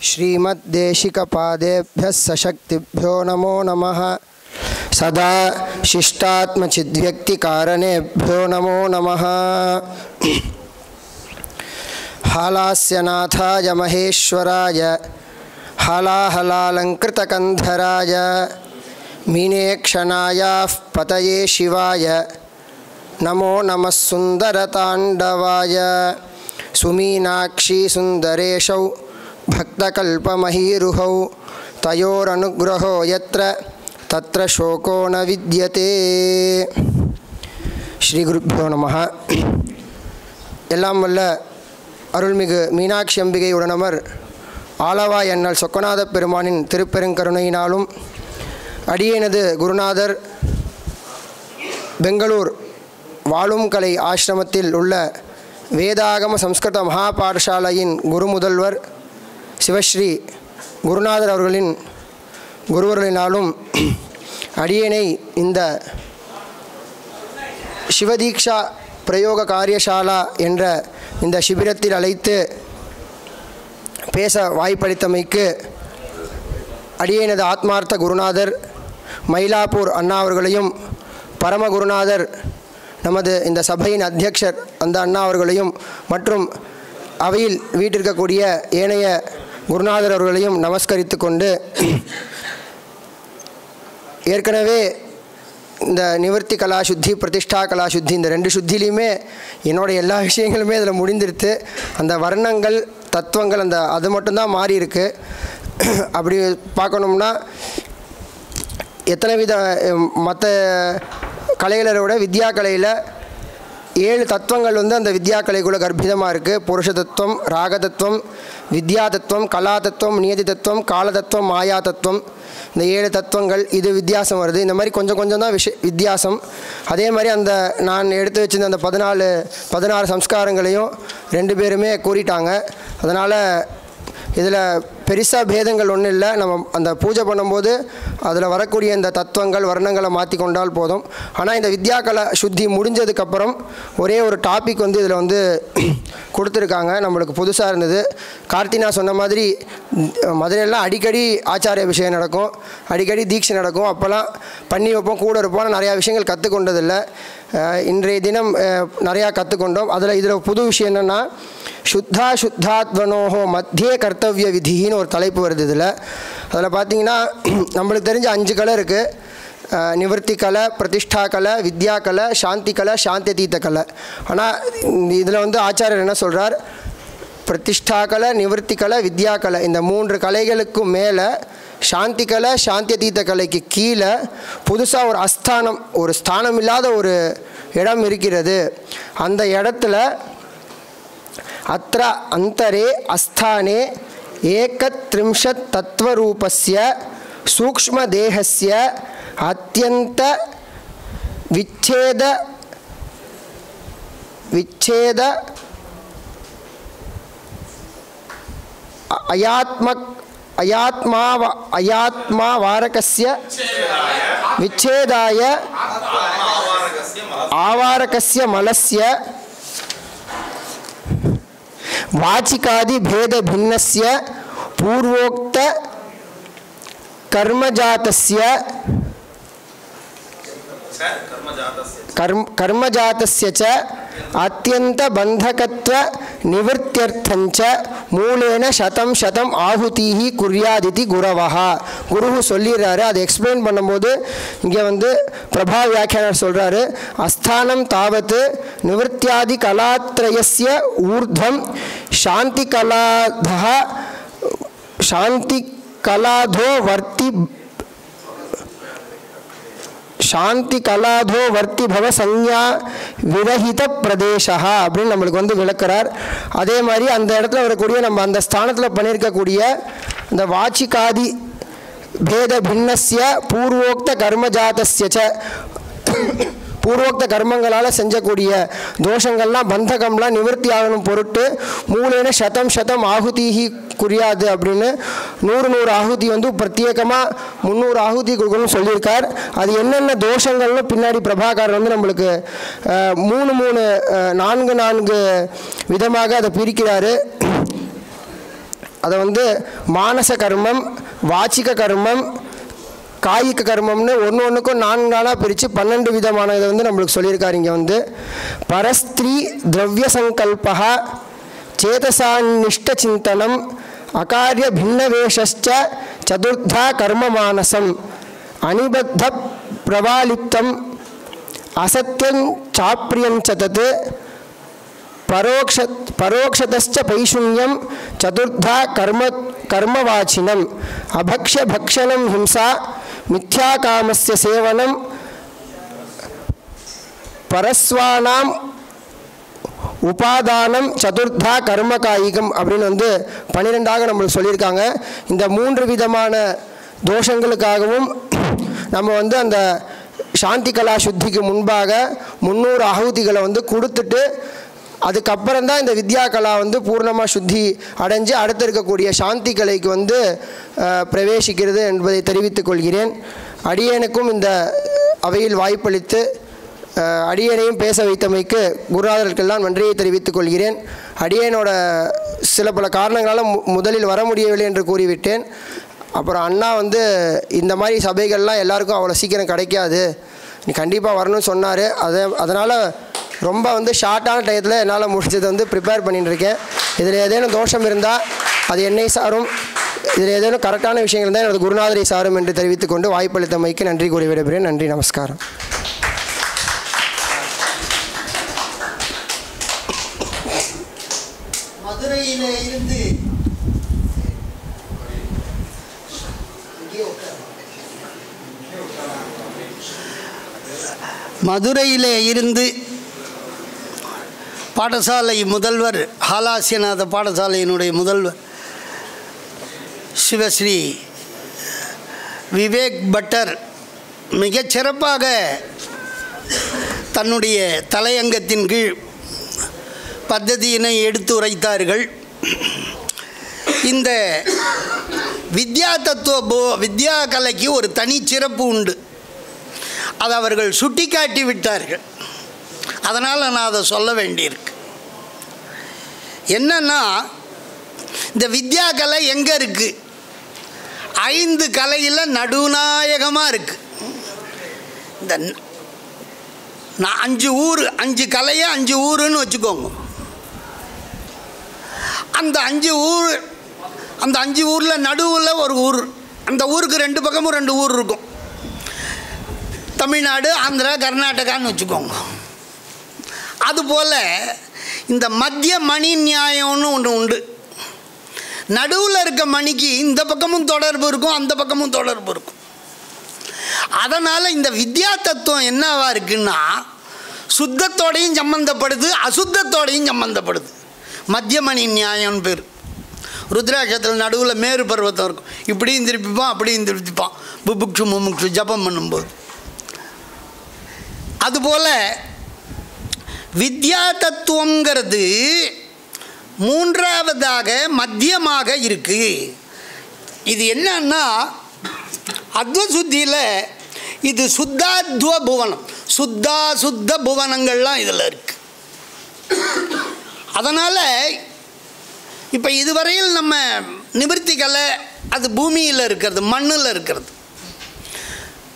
श्रीमद्देशिकपादेभ्यः सशक्तिभ्यो नमो नमः। सदा शिष्टात्मचिद्व्यक्तिकारणेभ्यो नमो नमः। हालास्यनाथाय महेश्वराय हालाहलालङ्कृतकन्धराय मीनेक्षणायाः पतये शिवाय नमो नमः सुन्दरताण्डवाय। सुमीनाक्षी सुन्दरेशौ भक्तकल्पमहीरुहौ तयोरनुग्रहो यत्र तत्र शोको न विद्यते। श्री गुरुभ्यो नमः। எல்லாம் வல்ல அருள்மிகு மீனாட்சி அம்பிகை உடனமர் ஆலவாய் அண்ணல் சொக்கநாத பெருமானின் திருப்பெருங்கருணையினாலும் அடியேனது குருநாதர் பெங்களூர் வாழும் கலை ஆசிரமத்தில் உள்ள வேதாகம சம்ஸ்கிருத மகாபாடசாலையின் குருமுதல்வர் சிவஸ்ரீ குருநாதர் அவர்களின் குருவர்களினாலும் அடியேனை இந்த சிவதீக்ஷா பிரயோக காரியசாலா என்ற இந்த சிபிரத்தில் அழைத்து பேச வாய்ப்பளித்தமைக்கு அடியேனது ஆத்மார்த்த குருநாதர் மயிலாப்பூர் அண்ணா அவர்களையும் பரமகுருநாதர் நமது இந்த சபையின் அத்தியக்ஷர் அந்த அண்ணா அவர்களையும் மற்றும் அவையில் வீட்டிற்கக்கூடிய ஏனைய குருநாதர் அவர்களையும் நமஸ்கரித்து கொண்டு, ஏற்கனவே இந்த நிவர்த்தி கலா சுத்தி பிரதிஷ்டா கலா சுத்தி இந்த ரெண்டு சுத்திலையுமே என்னோடய எல்லா விஷயங்களுமே அதில் முடிந்திருத்து. அந்த வர்ணங்கள் தத்துவங்கள் அது மட்டும்தான் மாறி இருக்கு. அப்படி பார்க்கணும்னா எத்தனை வித மற்ற கலைகளை விட வித்யா கலையில் 7 தத்துவங்கள் அந்த வித்யா கலைக்குள்ள கர்ப்பிதமாக இருக்குது. புருஷ தத்துவம், ராக தத்துவம், வித்யா தத்துவம், கலா தத்துவம், நியதி தத்துவம், கால தத்துவம், மாயா தத்துவம். இந்த 7 தத்துவங்கள் இது வித்தியாசம் வருது. இந்த மாதிரி கொஞ்சம் கொஞ்சம் தான் வித்தியாசம். அதே மாதிரி நான் எடுத்து வச்சிருந்த அந்த 16 சம்ஸ்காரங்களையும் 2 பேருமே கூறிட்டாங்க. அதனால் இதில் பெருசாக பேதங்கள் ஒன்றும் இல்லை. நம்ம அந்த பூஜை பண்ணும்போது அதில் வரக்கூடிய இந்த தத்துவங்கள் வர்ணங்களை மாற்றி கொண்டால் போதும். ஆனால் இந்த வித்யாகலா சுத்தி முடிஞ்சதுக்கப்புறம் ஒரே ஒரு டாபிக் இதில் கொடுத்துருக்காங்க. நம்மளுக்கு புதுசாக இருந்தது. கார்த்தினா சொன்ன மாதிரி மதுரையெல்லாம் அடிக்கடி ஆச்சாரிய விஷயம் நடக்கும், அடிக்கடி தீட்சை நடக்கும். அப்போல்லாம் பண்ணி வைப்போம், கூட இருப்போம். நிறையா விஷயங்கள் கற்றுக்கொண்டதில்லை. இன்றைய தினம் நிறையா கற்றுக்கொண்டோம். இதில் புது விஷயம் என்னென்னா சுத்தாத்வனோஹோ மத்தியே கர்த்தவிய விதின்னு ஒரு தலைப்பு வருது. அதில் பார்த்தீங்கன்னா நம்மளுக்கு தெரிஞ்ச 5 கலை இருக்குது. நிவர்த்தி கலை, பிரதிஷ்டா கலை, வித்யா கலை, சாந்தி கலை, சாந்தியதீத கலை. ஆனால் இதில் ஆச்சாரியர் என்ன சொல்கிறார், பிரதிஷ்டா கலை, நிவர்த்தி கலை, வித்யா கலை இந்த 3 கலைகளுக்கும் மேலே சாந்தி கலை, சாந்தியதீத கலைக்கு கீழே புதுசாக ஒரு அஸ்தானம், ஒரு ஸ்தானம் இல்லாத ஒரு இடம் இருக்கிறது. அந்த இடத்துல அத்ர அந்தரே அஸ்தானே ஏகத்ரிம்ஷத் தத்வரூபஸ்ய சூக்ஷ்ம தேஹஸ்ய அத்யந்த விச்சேத அயாத்மா வாரகஸ்ய விச்சேதாய ஆவாரகஸ்ய மலஸ்ய வாச்சிகாதி பேத பின்னஸ்ய பூர்வோக்த கர்மஜாதஸ்ய ச அத்யந்த பந்தகத்வ நிவர்த்தியர்த்தஞ்ச மூலேன சதம் ஆஹுதிஹி குர்யாதிதி குரவஹா. குரு சொல்லிடுறாரு. அதை எக்ஸ்பிளைன் பண்ணும்போது இங்கே பிரபா வியாக்கியானர் சொல்கிறாரு, அஸ்தானம் தாவத் நிவர்த்தியாதி கலாத்ரயஸ்ய ஊர்த்வம் சாந்தி கலாதோ வர்த்தி பவ சஞ்ஞா விரஹித பிரதேசா அப்படின்னு நம்மளுக்கு விளக்குறார். அதே மாதிரி அந்த இடத்துல வரக்கூடிய நம்ம அந்த ஸ்தானத்தில் பண்ணியிருக்கக்கூடிய இந்த வாச்சிகாதி பேத பின்னஸ்ய பூர்வோக்த கர்மஜாதஸ்ய பூர்வோக்த கர்மங்களால் செஞ்சக்கூடிய தோஷங்கள்லாம் பந்தகம்லாம் நிவர்த்தி ஆகணும் பொருட்டு மூலேன சதம் ஆகுதிஹி குறியாது அப்படின்னு 100 ஆகுதி பிரத்யேகமாக 300 ஆகுதி கொடுக்கணும்னு சொல்லியிருக்கார். அது என்னென்ன தோஷங்கள்னு பின்னாடி பிரபாகரர் நம்மளுக்கு 4 விதமாக அதை பிரிக்கிறாரு. அதை வந்து மானச கர்மம், வாச்சிக கர்மம், காய்க கர்மம்னு ஒன்று ஒன்றுக்கும் 4 நாளாக பிரித்து 12 விதமான இதை வந்து நம்மளுக்கு சொல்லியிருக்காரு. இங்கே வந்து பரஸ்திரீ திரவிய சங்கல்பா, சேதசாநிஷ்ட சிந்தனம், அகாரிய பின்னவேஷ்ச சதுர்த்தா கர்ம மானசம், அனிபத்த பிரவாலிப்தம், அசத்தியம் சாப்ரியஞ்ச தத், பரோக்ஷதஸ்ச பைஷுன்யம், சதுர்த்தா கர்மவாச்சினம், அபக்ஷ்ய பக்ஷணம் ஹிம்சா, மித்யாகாமஸ்ய சேவனம், பரஸ்வானாம் உபாதானம், சதுர்த்தா கர்மகாயிகம் அப்படின்னு வந்து 12ஆக நம்மளுக்கு சொல்லியிருக்காங்க. இந்த 3 விதமான தோஷங்களுக்காகவும் நம்ம வந்து அந்த சாந்தி கலா சுத்திக்கு முன்பாக 300 ஆகுதிகளை வந்து கொடுத்துட்டு அதுக்கப்புறம் தான் இந்த வித்யா கலா வந்து பூர்ணமாக சுத்தி அடைஞ்சு அடுத்து இருக்கக்கூடிய சாந்தி கலைக்கு வந்து பிரவேசிக்கிறது என்பதை தெரிவித்துக் கொள்கிறேன். அடியேனுக்கும் இந்த அவையில் வாய்ப்பளித்து அடியேனையும் பேச வைத்தமைக்கு குருநாதர்களுக்கெல்லாம் நன்றியை தெரிவித்துக் கொள்கிறேன். அடியேனோட சில பல காரணங்களால் முதலில் வர முடியவில்லை என்று கூறிவிட்டேன். அப்புறம் அண்ணா வந்து இந்த மாதிரி சபைகள்லாம் எல்லாருக்கும் அவ்வளோ சீக்கிரம் கிடைக்காது, நீ கண்டிப்பாக வரணும்னு சொன்னார். அதனால் ரொம்ப வந்து ஷார்ட்டான டயத்தில் என்னால் முடிச்சதை வந்து ப்ரிப்பேர் பண்ணிட்டு இருக்கேன். இதில் ஏதேனும் தோஷம் இருந்தால் அது என்னை சாரும், இதில் ஏதேனும் கரெக்டான விஷயங்கள் இருந்தால் எனது குருநாதரை சாரும் என்று தெரிவித்துக்கொண்டு வாய்ப்பளித்தமைக்கு நன்றி கூறி விடைபெறுகிறேன். நன்றி, நமஸ்காரம். மதுரையிலே இருந்து பாடசாலை முதல்வர், ஹாலாசியநாத பாடசாலையினுடைய முதல்வர் சிவஸ்ரீ விவேக் பட்டர் மிகச்சிறப்பாக தன்னுடைய தலையங்கத்தின் கீழ் பద్ధதியினை எடுத்து உரைத்தார்கள். இந்த வித்யா கலைக்கு ஒரு தனிச்சிறப்பு உண்டு, அதை அவர்கள் சுட்டி காட்டி விட்டார்கள். அதனால் நான் அதை சொல்ல வேண்டியிருக்கு. என்னன்னா, இந்த வித்யா கலை எங்கே இருக்குது? 5 கலையில் நடுநாயகமாக இருக்குது. இந்த 5 ஊர், 5 கலையை 5 ஊருன்னு வச்சுக்கோங்க. அந்த 5 ஊர், அந்த 5 ஊரில் நடுவில் ஒரு ஊர், அந்த ஊருக்கு 2 பக்கமும் 2 ஊர் இருக்கும். தமிழ்நாடு, ஆந்திரா, கர்நாடகான்னு வச்சுக்கோங்க. அதுபோல் இந்த மத்திய மணி நியாயம்னு ஒன்று உண்டு. நடுவில் இருக்க மணிக்கு இந்த பக்கமும் தொடர்பு இருக்கும், அந்த பக்கமும் தொடர்பு இருக்கும். அதனால் இந்த வித்யா தத்துவம் என்னவா இருக்குன்னா, சுத்தத்தோடையும் சம்பந்தப்படுது, அசுத்தத்தோடையும் சம்பந்தப்படுது. மத்தியமணி நியாயம்னு பேர். ருத்ராட்சத்தில் நடுவில் மேரு பர்வத்தம் இருக்கும், இப்படியும் திருப்பிப்பான் அப்படியும் திருப்பிப்பான் புபுக்ஷு முமுக்ஷு ஜபம் பண்ணும்போது. அதுபோல் வித்யா தத்துவங்கிறது 3ஆவதாக மத்தியமாக இருக்குது. இது என்னன்னா, அத்வசுத்தியில் இது சுத்தாத்வ புவனம், சுத்த புவனங்கள்லாம் இதில் இருக்குது. அதனால் இப்போ இதுவரையில் நம்ம நிவர்த்தி கலை அது பூமியில் இருக்கிறது, மண்ணில் இருக்கிறது.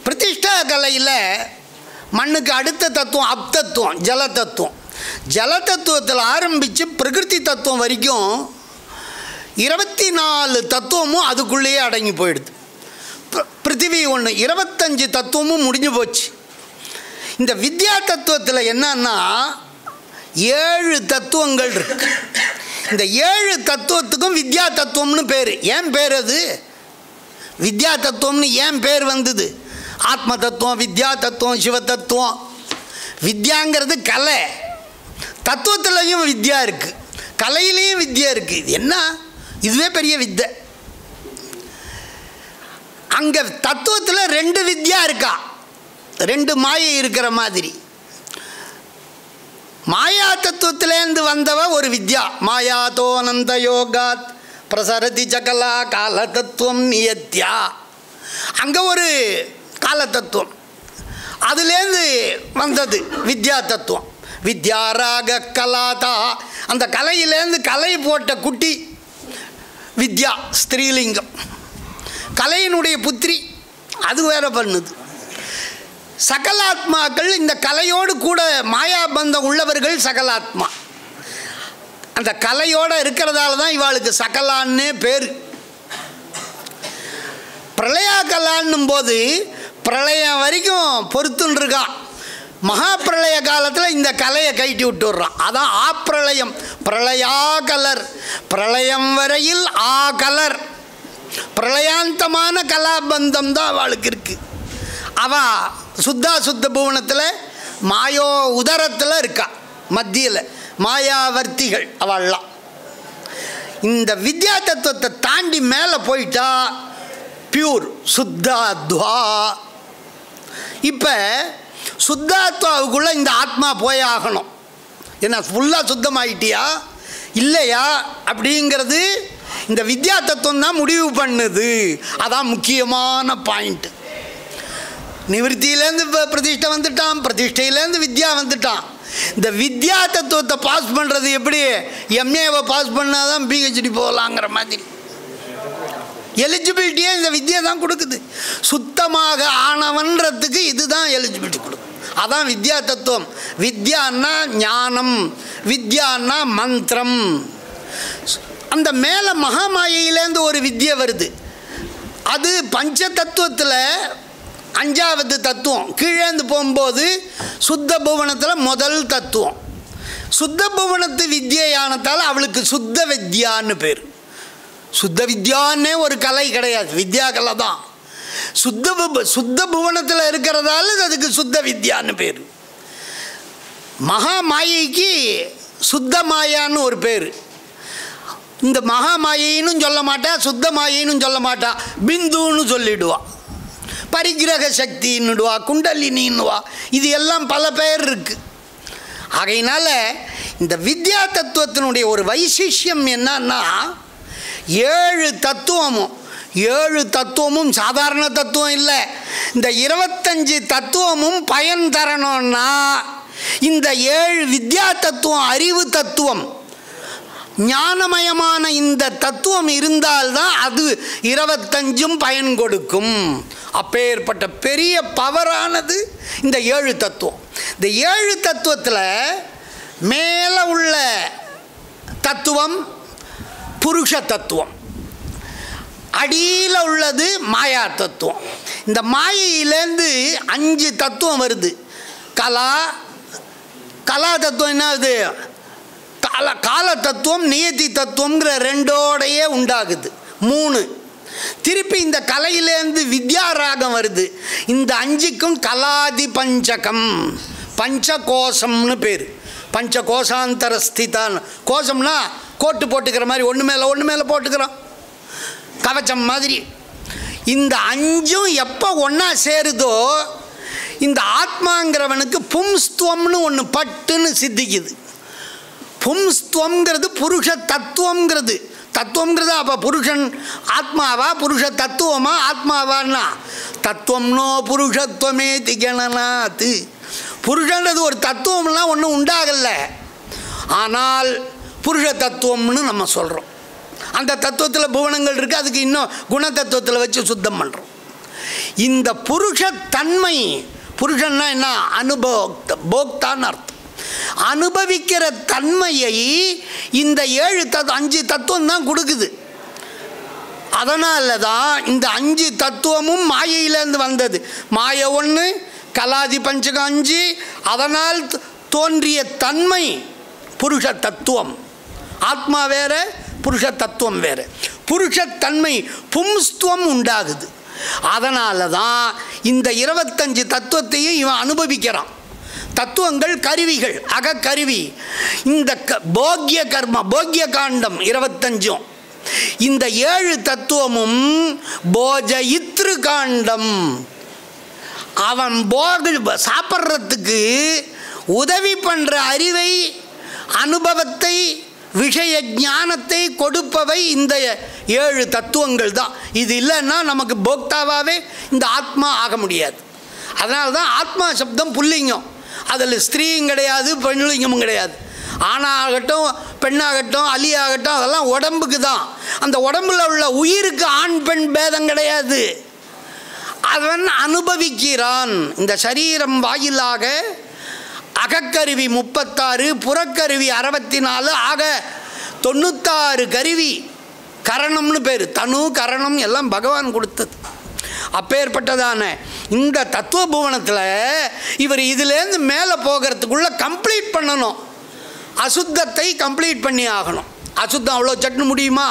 பிரதிஷ்டா கலையில் மண்ணுக்கு அடுத்த தத்துவம் அப்தத்துவம், ஜல தத்துவம். ஜல தத்துவத்தில் ஆரம்பித்து பிரகிருதி தத்துவம் வரைக்கும் 24 தத்துவமும் அதுக்குள்ளேயே அடங்கி போயிடுது. பிருத்திவி 1, 25 தத்துவமும் முடிஞ்சு போச்சு. இந்த வித்யா தத்துவத்தில் என்னன்னா 7 தத்துவங்கள் இருக்கு. இந்த 7 தத்துவத்துக்கும் வித்யா தத்துவம்னு பேர். ஏன் பேர் அது வித்யா தத்துவம்னு ஏன் பேர் வந்தது? ஆத்ம தத்துவம், வித்யா தத்துவம், சிவ தத்துவம். வித்யாங்கிறது கலை, தத்துவத்திலையும் வித்யா இருக்குது, கலையிலையும் வித்யா இருக்குது. இது என்ன, இதுவே பெரிய வித்தை. அங்கே தத்துவத்தில் 2 வித்யா இருக்கா, 2 மாயை இருக்கிற மாதிரி. மாயா தத்துவத்திலேருந்து வந்தவ ஒரு வித்யா, மாயாதோ அனந்த யோகாத் பிரசரதி சகலா கால தத்துவம் நியத்யா. அங்கே ஒரு கால தத்துவம், அதுலேருந்து வந்தது வித்யா தத்துவம். வித்யாராக கலாதா, அந்த கலையிலேருந்து கலை போட்ட குட்டி வித்யா ஸ்திரீலிங்கம், கலையினுடைய புத்திரி, அது வேற பண்ணுது. சகலாத்மாக்கள் இந்த கலையோடு கூட மாயாபந்தம் உள்ளவர்கள் சகலாத்மா. அந்த கலையோடு இருக்கிறதால தான் இவாளுக்கு சகலான்னே பேர். பிரளயா கலான்னும் போது பிரளயம் வரைக்கும் பொறுத்துன்னு இருக்கான். மகா பிரளய காலத்தில் இந்த கலையை கைட்டி விட்டுடுறான். அதான் ஆப்பிரளயம், பிரளயா கலர், பிரளயம் வரையில் ஆ கலர், பிரளயாந்தமான கலாபந்தம் தான் அவளுக்கு இருக்கு. அவள் சுத்த புவனத்தில் மாயோ உதரத்தில் இருக்கா, மத்தியில் மாயாவர்த்திகள் அவள்லாம். இந்த வித்யா தத்துவத்தை தாண்டி மேலே போயிட்டா பியூர் சுத்தாத்வா. இப்போ சுத்தாத்வாவுக்குள்ளே இந்த ஆத்மா போய் ஆகணும். ஏன்னா ஃபுல்லாக சுத்தமாயிட்டியா இல்லையா அப்படிங்கிறது இந்த வித்யா தத்துவம் தான் முடிவு பண்ணுது. அதான் முக்கியமான பாயிண்ட்டு. நிவர்த்தியிலேருந்து இப்போ பிரதிஷ்டை வந்துட்டான், பிரதிஷ்டையிலேருந்து வித்யா வந்துட்டான். இந்த வித்யா தத்துவத்தை பாஸ் பண்ணுறது எப்படி? எம்ஏவை பாஸ் பண்ணால் தான் பிஹெச்டி போகலாங்கிற மாதிரி எலிஜிபிலிட்டியே இந்த வித்யா தான் கொடுக்குது. சுத்தமாக ஆனவன்றதுக்கு இதுதான் எலிஜிபிலிட்டி கொடுக்கும். அதான் வித்யா தத்துவம். வித்யான்னா ஞானம், வித்யான்னா மந்திரம். அந்த மேலே மகாமாயிலேருந்து ஒரு வித்யை வருது. அது பஞ்ச தத்துவத்தில் 5வது தத்துவம். கீழேந்து போகும்போது சுத்த புவனத்தில் முதல் தத்துவம். சுத்த புவனத்து வித்யானத்தால் அவளுக்கு சுத்த வித்யான்னு பேர். சுத்த வித்யான்னே ஒரு கலை கிடையாது, வித்யா கலை தான். சுத்த புவனத்தில் இருக்கிறதால அதுக்கு சுத்த வித்யான்னு பேர். மகா மாயைக்கு சுத்த மாயான்னு ஒரு பேர். இந்த மகா மாயின்னு சொல்ல மாட்டா, சுத்த மாயின்னு சொல்ல மாட்டா, பிந்துன்னு சொல்லிடுவா, பரிகிரக சக்தின்னுடுவா, குண்டலினின்னுவா. இது எல்லாம் பல பெயர் இருக்கு. ஆகையினால இந்த வித்யா தத்துவத்தினுடைய ஒரு வைசிஷ்யம் என்னன்னா, 7 தத்துவமும் சாதாரண தத்துவம் இல்லை. இந்த 25 தத்துவமும் பயன் தரணும்னா இந்த 7 வித்யா தத்துவம், அறிவு தத்துவம், ஞானமயமான இந்த தத்துவம் இருந்தால்தான் அது 25ம் பயன் கொடுக்கும். அப்பேற்பட்ட பெரிய பவரானது இந்த 7 தத்துவம். இந்த 7 தத்துவத்தில் மேலே உள்ள தத்துவம் புருஷ தத்துவம், அடியில் உள்ளது மாயா தத்துவம். இந்த மாயையிலேருந்து 5 தத்துவம் வருது. கலா தத்துவம் என்னது? கால தத்துவம், நியதி தத்துவங்கிற 2ஓடையே உண்டாகுது 3. திருப்பி இந்த கலையிலேருந்து வித்யாராகம் வருது. இந்த 5க்கும் கலாதி பஞ்சகம், பஞ்சகோஷம்னு பேர். பஞ்சகோஷாந்தர ஸ்திதான். கோஷம்னா கோட்டு போட்டுக்கிற மாதிரி ஒன்று மேலே போட்டுக்கிறோம், கவச்சம் மாதிரி. இந்த 5ம் எப்போ ஒன்றா சேருதோ இந்த ஆத்மாங்கிறவனுக்கு பும்ஸ்துவம்னு ஒன்று பட்டுன்னு சித்திக்குது. பும்ஸ்துவங்கிறது புருஷ தத்துவங்கிறது. தத்துவங்கிறது அப்போ புருஷன் ஆத்மாவா, புருஷ தத்துவமா, ஆத்மாவான்னா தத்துவம்னோ புருஷத்துவமே திகணனாத்து. புருஷன்றது ஒரு தத்துவம்லாம் ஒன்றும் உண்டாகலை, ஆனால் புருஷ தத்துவம்னு நம்ம சொல்கிறோம். அந்த தத்துவத்தில் புவனங்கள் இருக்குது, அதுக்கு இன்னும் குணத்தத்துவத்தில் வச்சு சுத்தம் பண்ணுறோம். இந்த புருஷத்தன்மை, புருஷன்னா என்ன? போக்தான்னு அர்த்தம். அனுபவிக்கிற தன்மையை இந்த 5 தத்துவம் தான் கொடுக்குது. அதனால தான் இந்த 5 தத்துவமும் மாயையிலேருந்து வந்தது. மாய 1, கலாதி பஞ்சகம் 5. அதனால் தோன்றிய தன்மை புருஷ தத்துவம். ஆத்மா வேற, புருஷ தத்துவம் வேற. புருஷத்தன்மை பும்ஸ்துவம் உண்டாகுது. அதனால தான் இந்த 25 தத்துவத்தையும் இவன் அனுபவிக்கிறான். தத்துவங்கள் கருவிகள், அகக்கருவி. இந்த போக்கிய கர்ம, போக்கிய காண்டம் 25ம். இந்த 7 தத்துவமும் போஜ இத்ரு காண்டம். அவன் சாப்பிட்றதுக்கு உதவி பண்ணுற அறிவை, அனுபவத்தை, விஷய ஞானத்தை கொடுப்பவை இந்த 7 தத்துவங்கள் தான். இது இல்லைன்னா நமக்கு போக்தாவாகவே இந்த ஆத்மா ஆக முடியாது. அதனால தான் ஆத்மா சப்தம் புல்லிங்கம். அதில் ஸ்திரீயும் கிடையாது, பெண்ணுலிங்கமும் கிடையாது. ஆணாகட்டும் பெண்ணாகட்டும் அலியாகட்டும் அதெல்லாம் உடம்புக்கு தான். அந்த உடம்பில் உள்ள உயிருக்கு ஆண் பெண் பேதம் கிடையாது. அவன் அனுபவிக்கிறான். இந்த சரீரம் வாயிலாக அகக்கருவி 36, புறக்கருவி 64, ஆக 96 கருவி. கரணம்னு பேர். தனு கரணம் எல்லாம் பகவான் கொடுத்தது. அப்பேற்பட்டதான இந்த தத்துவ புவனத்தில் இவர் இதிலேருந்து மேலே போகிறதுக்குள்ளே கம்ப்ளீட் பண்ணணும். அசுத்தத்தை கம்ப்ளீட் பண்ணி ஆகணும். அசுத்தம் அவ்வளோ சட்டுன்னு முடியுமா?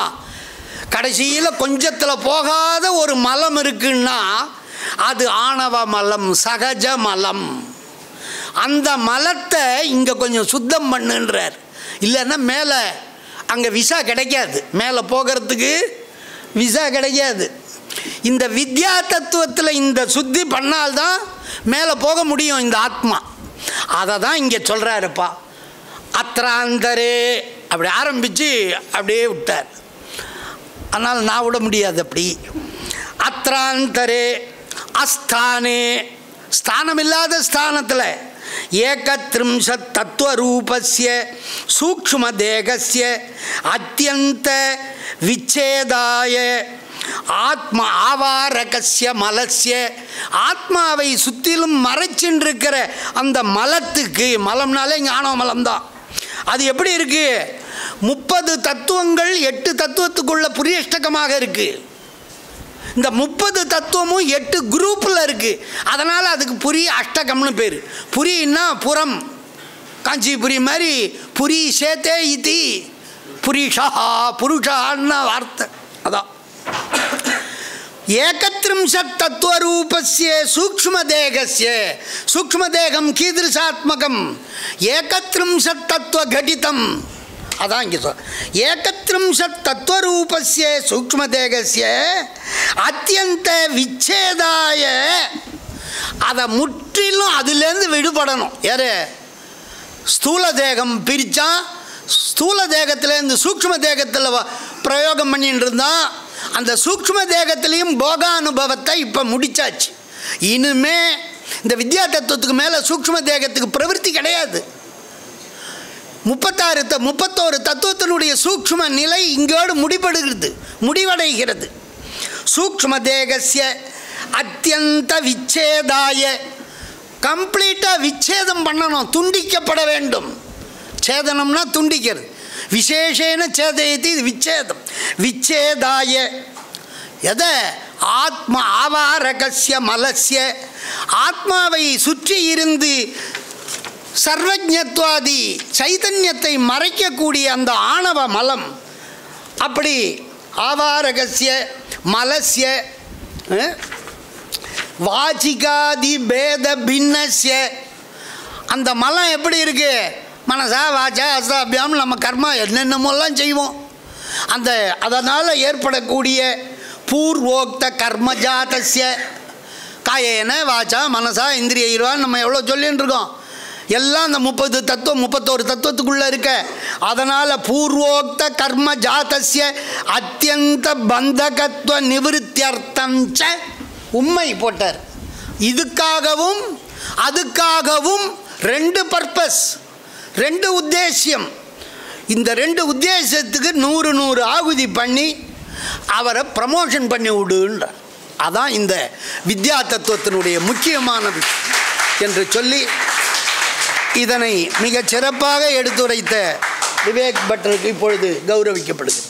கடைசியில் கொஞ்சத்தில் போகாத ஒரு மலம் இருக்குன்னா அது ஆணவ மலம், சகஜ மலம். அந்த மலத்தை இங்கே கொஞ்சம் சுத்தம் பண்ணுன்றார். இல்லைன்னா மேலே அங்கே விசா கிடைக்காது. மேலே போகிறதுக்கு விசா கிடைக்காது. இந்த வித்யா தத்துவத்தில் இந்த சுத்தி பண்ணால்தான் மேலே போக முடியும் இந்த ஆத்மா. அதை தான் இங்கே சொல்கிறாருப்பா. அத்ராந்தரே அப்படி ஆரம்பித்து அப்படியே விட்டார். ஆனால் நான் விட முடியாது அப்படி. அத்ராந்தரே அஸ்தானே, ஸ்தானம் இல்லாத ஸ்தானத்தில் ஏகத்ரிம்சத் தத்துவரூபஸ்ய சூக்ஷ்ம தேகஸ்ய அத்யந்த விச்சேதாய ஆத்மா ஆவாரகஸ்ய மலஸ்ய, ஆத்மாவை சுற்றிலும் மறைச்சின்றிருக்கிற அந்த மலத்துக்கு, மலம்னாலே இங்கே ஆணவ மலம்தான். அது எப்படி இருக்குது? 30 தத்துவங்கள் 8 தத்துவத்துக்குள்ள புரியஷ்டகமாக இருக்குது. இந்த 30 தத்துவமும் 8 குரூப்பில் இருக்குது. அதனால் அதுக்கு புரி அஷ்டகம்னு பேர். புரின்னா புறம், காஞ்சிபுரி மாதிரி புரி சேத்தே இத்தி புரிஷா புருஷான்னு வார்த்தை. அதான் ஏகத்ரிம்சத் தத்துவரூபஸ்ய சூக்ஷ்மதேகஸ்ய, சூக்ஷ்மதேகம் கீதృశాத்மகம், ஏகத்ரிம்சத் தத்துவ கடிதம். அதான் இங்கே சொல். ஏகத்ரிம்சத் தத்துவரூபஸ்ய சூக்ஷ்மதேகஸ்ய அத்தியந்த விச்சேதாய, அதை முற்றிலும் அதிலேருந்து விடுபடணும். யார்? ஸ்தூல தேகம் பிரித்தா ஸ்தூல தேகத்திலேருந்து சூக்ஷ்ம தேகத்தில் பிரயோகம் பண்ணிட்டு இருந்தான். அந்த சூக்ஷ்ம தேகத்திலையும் போகானுபவத்தை இப்போ முடித்தாச்சு. இனிமே இந்த வித்யா தத்துவத்துக்கு மேலே சூக்ஷ்ம தேகத்துக்கு பிரவருத்தி கிடையாது. 31 தத்துவத்தினுடைய சூக்ஷ்ம நிலை இங்கோடு முடிவடைகிறது. சூக்ஷ்ம தேகஸ்ய அத்தியந்த விச்சேதாய, கம்ப்ளீட்டாக விச்சேதம் பண்ணணும், துண்டிக்கப்பட வேண்டும். சேதனம்னா துண்டிக்கிறது. விசேஷேன சேதயதி, இது விச்சேதம். விச்சேதாய எதை? ஆத்ம ஆவாரகஸ்ய மலஸ்ய, ஆத்மாவை சுற்றி இருந்து சர்வஜத்வாதி சைதன்யத்தை மறைக்கக்கூடிய அந்த ஆணவ மலம். அப்படி ஆவாரகஸ்ய மலஸ்ய வாச்சிகாதி பேத பின்னஸ்ய, அந்த மலம் எப்படி இருக்கு? மனசா வாச்சா அசாபியாம் நம்ம கர்மா என்னென்னமோலாம் செய்வோம். அதனால் ஏற்படக்கூடிய பூர்வோக்த கர்மஜாதஸ்ய காயேன வாச்சா மனசா இந்திரியவான் நம்ம எவ்வளோ சொல்லின்னு இருக்கோம். எல்லாம் அந்த 30 தத்துவம் 31 தத்துவத்துக்குள்ளே இருக்க. அதனால் பூர்வோக்த கர்ம ஜாதஸ்ய அத்தியந்த பந்தகத்துவ நிவிருத்தியர்த்தம் ச உண்மை போட்டார். இதுக்காகவும் அதுக்காகவும் 2 பர்பஸ், 2 உத்தேசியம். இந்த 2 உத்தேசத்துக்கு 100 ஆகுதி பண்ணி அவரை ப்ரமோஷன் பண்ணி விடுன்றார். அதான் இந்த வித்யா தத்துவத்தினுடைய முக்கியமான விஷயம் என்று சொல்லி இதனை மிகச் சிறப்பாக எடுத்துரைத்த விவேக் பட்டருக்கு இப்பொழுது கௌரவிக்கப்படுகிறது.